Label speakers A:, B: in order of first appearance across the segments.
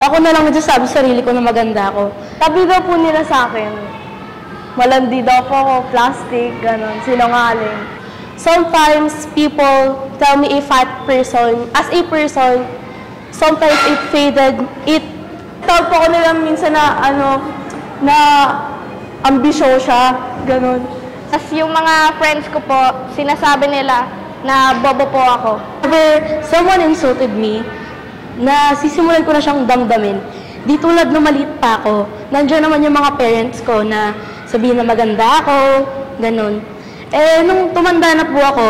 A: Ako na lang nagsasabi sa sarili ko na maganda ako.
B: Sabi daw po nila sa akin, malandi daw po ako, plastic, gano'n, sinungaling.
A: Sometimes people tell me a fat person, as a person, sometimes it faded,
B: Tawag po ako nila minsan na, na ambisyosa, gano'n.
C: Tapos yung mga friends ko po, sinasabi nila na bobo po ako.
A: Whenever someone insulted me, na sisimulan ko na siyang damdamin. Di tulad nung maliit pa ako, nandiyan naman yung mga parents ko na sabihin na maganda ako, ganun. Eh, nung tumanda na po ako,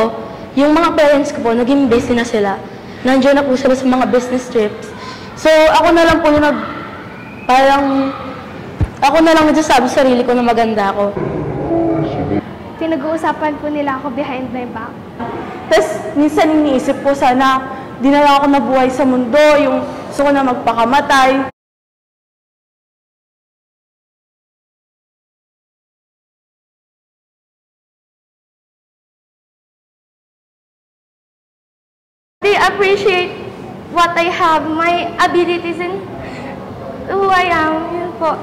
A: yung mga parents ko po, naging busy na sila. Nandiyan na po sila sa mga business trips. So, ako na lang po yung ako na lang nagsasabi sa sarili ko na maganda ako.
C: Pinag-uusapan po nila ako behind my back.
B: Tapos, minsan iniisip ko sana, di na lang ako nabuhay sa mundo, yung gusto ko na magpakamatay.
C: They appreciate what I have, my abilities and who I am. Yun po.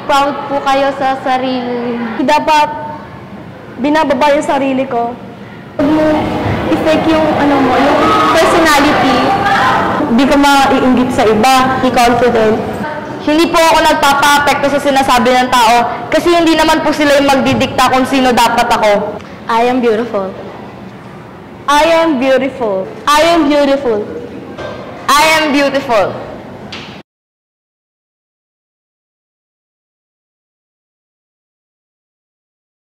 C: Proud po kayo sa sarili.
B: Dapat binababa yung sarili ko. Huwag mo i-fake yung, yung personality. Di ka maiinggit sa iba, be confident.
C: Hindi po ako nagpapa-apekto sa sinasabi ng tao kasi hindi naman po sila yung magdidikta kung sino dapat ako.
A: I am beautiful.
B: I am beautiful.
A: I am beautiful.
C: I am beautiful.